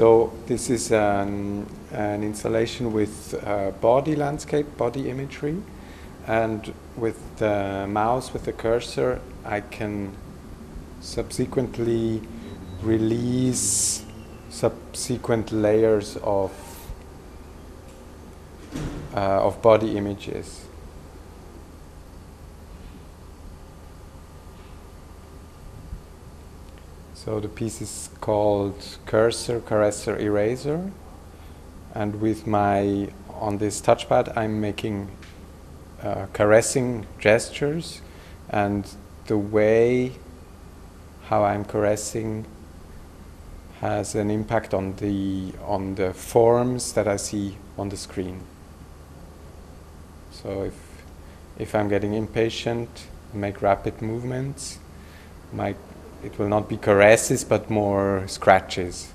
So this is an installation with body landscape, body imagery, and with the mouse, with the cursor, I can subsequently release subsequent layers of body images. So the piece is called Cursor, Caresser, Eraser, and with on this touchpad I'm making caressing gestures, and the way how I'm caressing has an impact on the forms that I see on the screen. So if I'm getting impatient, make rapid movements, it will not be caresses but more scratches.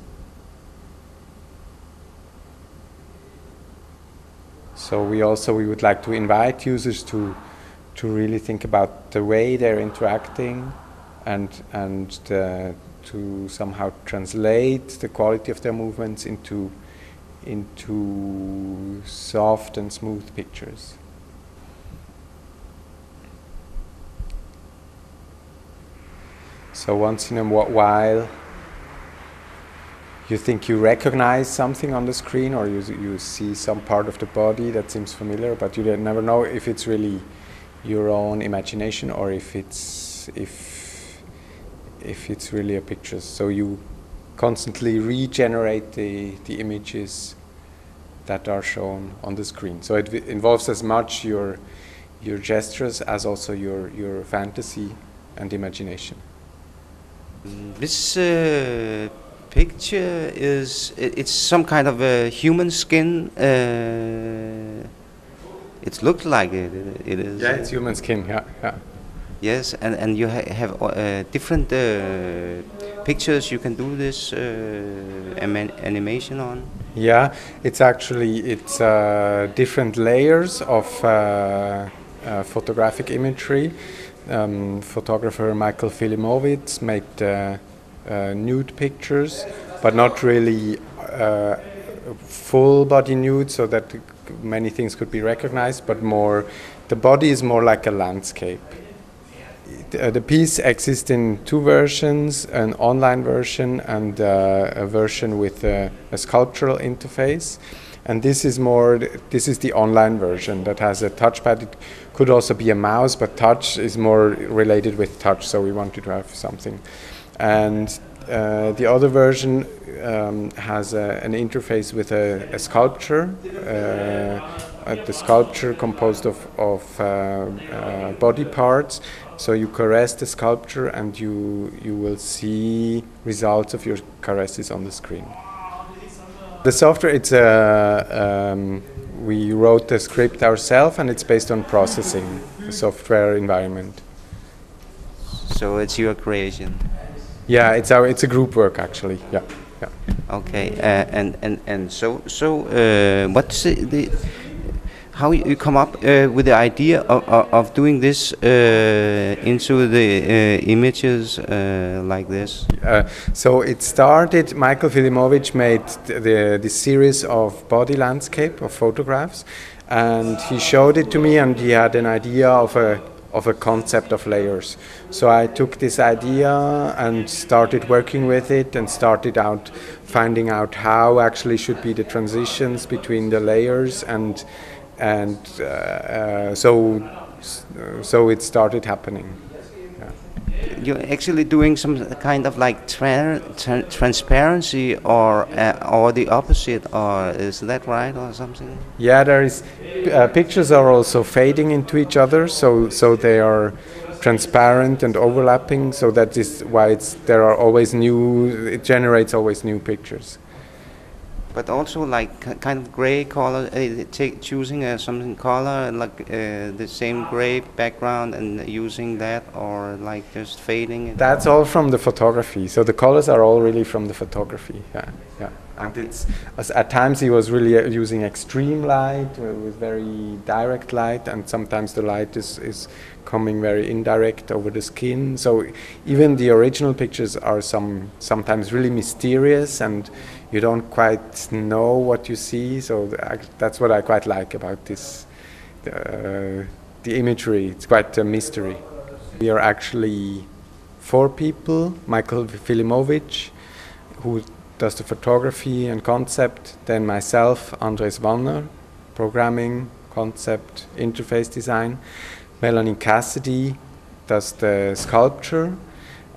So we would like to invite users to really think about the way they're interacting and to somehow translate the quality of their movements into soft and smooth pictures. So once in a while you think you recognize something on the screen, or you see some part of the body that seems familiar, but you never know if it's really your own imagination or if it's really a picture. So you constantly regenerate the images that are shown on the screen. So it involves as much your gestures as also your fantasy and imagination. This picture it's some kind of a human skin. It looks like it is. Yeah, it's human skin. Yeah. Yes, and you have different pictures you can do this animation on. Yeah, it's different layers of photographic imagery. Photographer Michael Filimovic made nude pictures, but not really full body nude, so that many things could be recognized, but the body is more like a landscape. The piece exists in two versions, an online version and a version with a sculptural interface. And this is the online version that has a touchpad. It could also be a mouse, but touch is more related with touch, so we wanted to have something. And the other version has an interface with a sculpture. The sculpture composed of body parts. So you caress the sculpture and you will see results of your caresses on the screen. The software, we wrote the script ourselves, and it's based on processing, the software environment. So it's your creation? Yeah, it's a group work actually. Yeah. Okay, and so what's how you come up with the idea of doing this into the images like this? So it started, Michael Filimovic made the series of body landscape, of photographs, and he showed it to me, and he had an idea of a concept of layers. So I took this idea and started working with it and started finding out how actually should be the transitions between the layers, and so it started happening. Yeah. You're actually doing some kind of like transparency or the opposite, or is that right, or something? Yeah, there is. Pictures are also fading into each other, so they are transparent and overlapping. So that is why it generates always new pictures. But also like kind of gray color, choosing something color like the same gray background and using that, or like just fading it. That's all from the photography. So the colors are all really from the photography. Yeah. And at times he was really using extreme light with very direct light, and sometimes the light is coming very indirect over the skin. So even the original pictures are sometimes really mysterious, and you don't quite know what you see. So that's what I quite like about this. The imagery, it's quite a mystery. We are actually 4 people: Michael Filimovic, who does the photography and concept, then myself, Andres Wanner, programming, concept, interface design, Melanie Cassidy does the sculpture,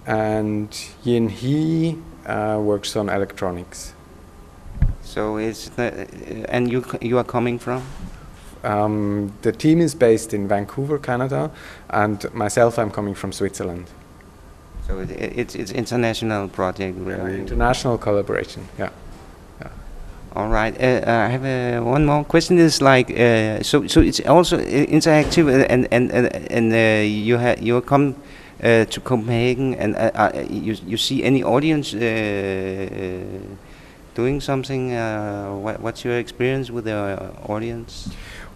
and Yin He works on electronics. So and you are coming from? The team is based in Vancouver, Canada, and myself, I'm coming from Switzerland. So it's international project, really. International collaboration, yeah. All right. I have one more question. Is like so it's also interactive, and you come to Copenhagen, and you see any audience doing something. What's your experience with the audience?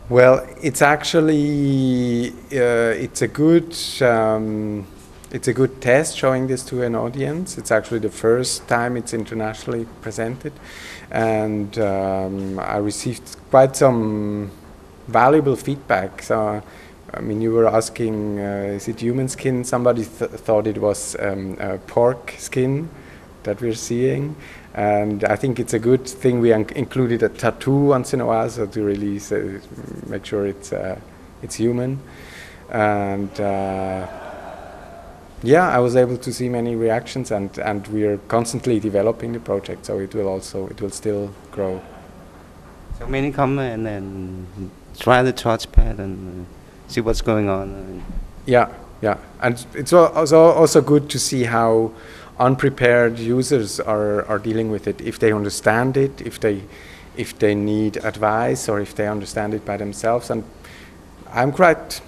Well, it's actually it's a good test showing this to an audience. It's actually the first time it's internationally presented, and I received quite some valuable feedback. So, I mean, you were asking, is it human skin? Somebody thought it was pork skin that we're seeing, and I think it's a good thing we included a tattoo once in a while, so to really make sure it's human. And yeah, I was able to see many reactions, and we are constantly developing the project, so it will still grow. So many come and then try the touchpad and see what's going on. Yeah, and it's also good to see how unprepared users are dealing with it. If they understand it, if they need advice, or if they understand it by themselves, and I'm quite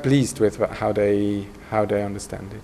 pleased with how they understand it.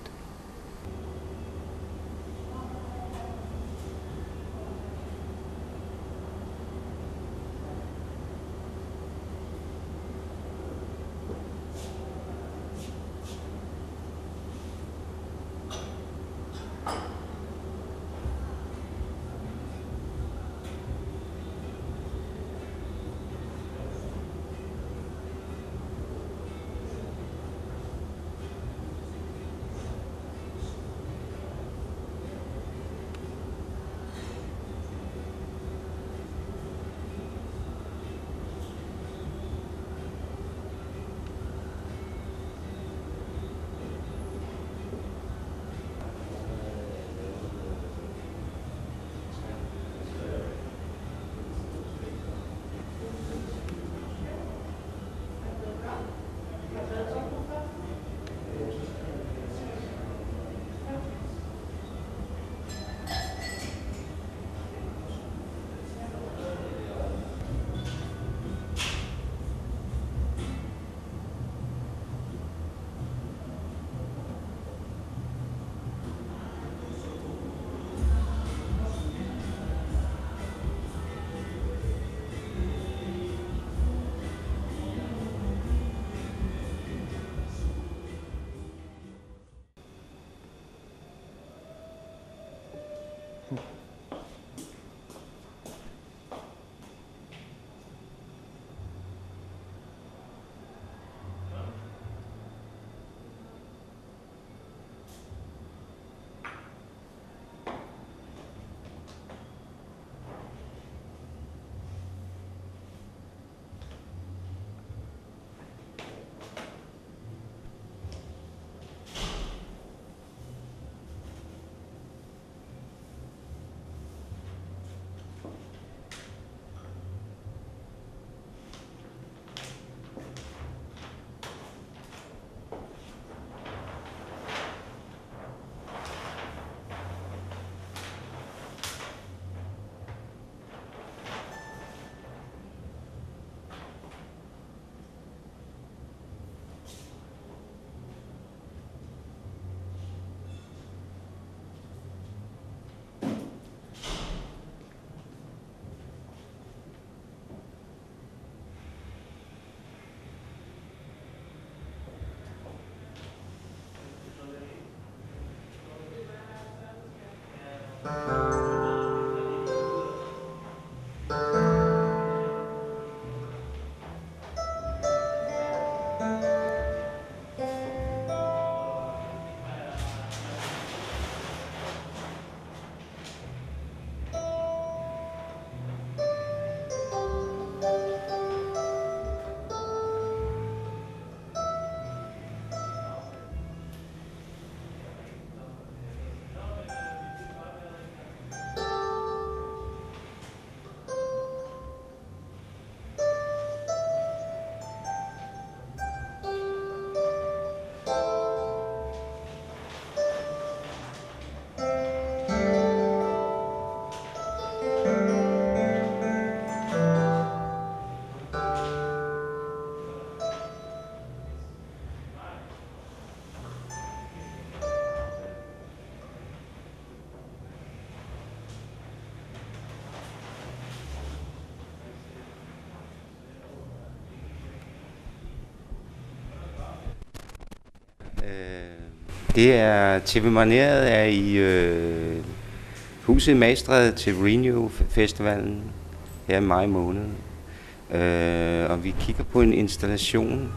Det er tv-moneret er i Huset i Magstræde til Renew Festivalen her i maj måned. Og vi kigger på en installation.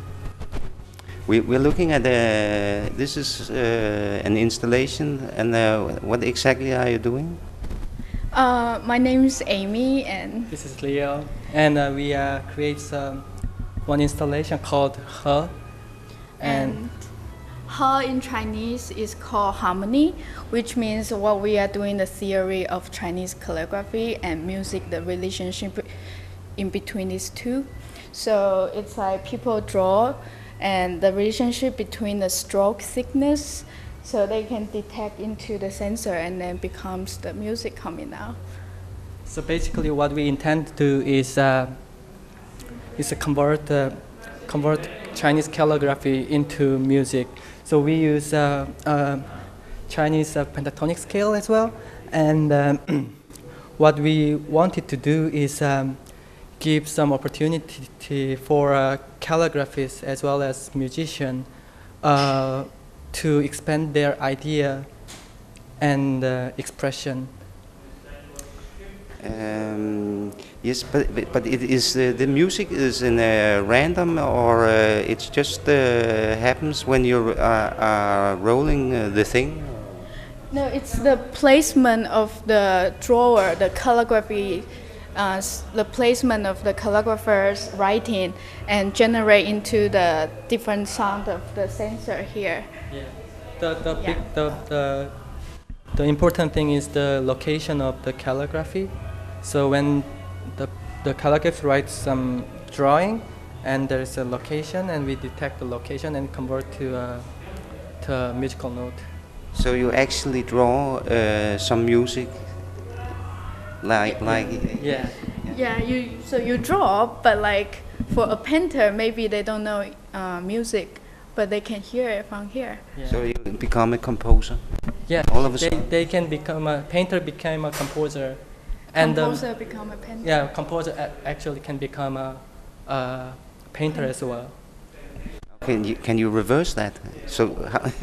We're looking at this is an installation, and what exactly are you doing? My name is Amy, and This is Leo, and we create one installation called He, and He in Chinese is called harmony, which means what we are doing the theory of Chinese calligraphy and music, the relationship in between these two. So it's like people draw and the relationship between the stroke thickness, so they can detect into the sensor and then becomes the music coming out. So basically, what we intend to do is convert Chinese calligraphy into music. So we use Chinese pentatonic scale as well, and what we wanted to do is give some opportunity for calligraphists as well as musicians to expand their idea and expression. Yes, but it is the music is in random, or it just happens when you are rolling the thing? No, it's the placement of the drawer, the calligraphy, the placement of the calligrapher's writing and generate into the different sound of the sensor here. Yeah. The important thing is the location of the calligraphy. So when the calligrapher writes some drawing, and there is a location, and we detect the location and convert to musical note. So you actually draw some music, like Yeah. Yeah, you draw, but like for a painter, maybe they don't know music, but they can hear it from here. Yeah. So you become a composer. Yeah, all of a sudden. they can become a painter, become a composer, and Composer become a painter. yeah, composer actually can become a painter as well. Can you reverse that? So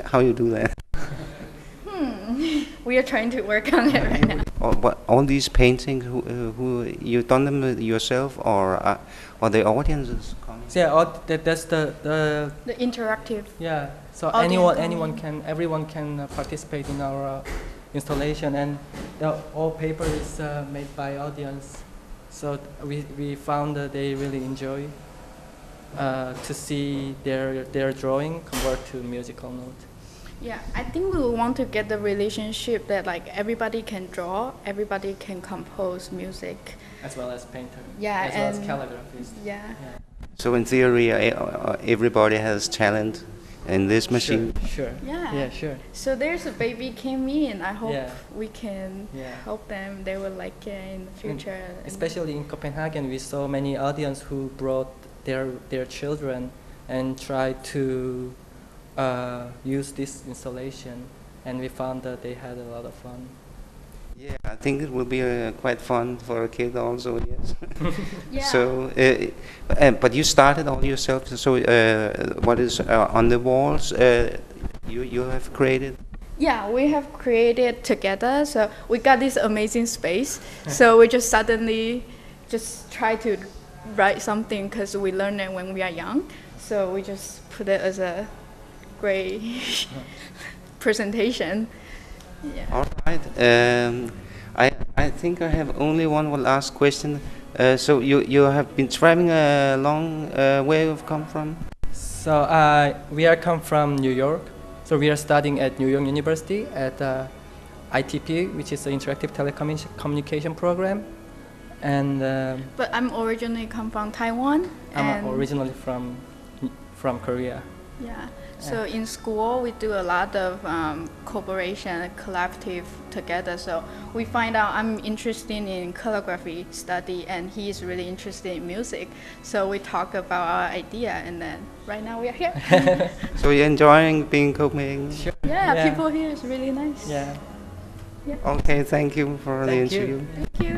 how you do that? We are trying to work on it right now. All these paintings, who you done them yourself, or the audiences coming? So yeah, that's the The interactive. yeah. So Audience everyone can participate in our installation, and all paper is made by audience. So we found that they really enjoy to see their drawing convert to musical note. Yeah, I think we want to get the relationship that like everybody can draw, everybody can compose music. As well as painter. Yeah, as well as and calligraphist. Yeah. So in theory, everybody has talent in this machine. Sure. Yeah. Yeah, sure. So there's a baby came in. I hope Yeah. we can Yeah. help them. They will like it in the future. Especially in Copenhagen, we saw many audience who brought their children and tried to use this installation, and we found that they had a lot of fun. Yeah, I think it will be quite fun for a kid also. Yes. Yeah. So, but you started all yourself. So, what is on the walls? You have created. Yeah, we have created together. So we got this amazing space. So we just suddenly just try to write something because we learned it when we are young. So we just put it as a great presentation. Yeah. All right. I think I have only one last question. So you have been traveling a long way you've come from? So we are come from New York. So we are studying at New York University at ITP, which is the Interactive Telecommunication Program. And But I'm originally come from Taiwan. I'm originally from Korea. Yeah. So in school, we do a lot of cooperation and collaborative together. So we find out I'm interested in calligraphy study, and he is really interested in music. So we talk about our idea, and then right now we are here. So you're enjoying being Copenhagen? Sure. Yeah, people here is really nice. Yeah. Okay, thank you for the Thank interview. you. Thank you.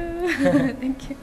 Thank you.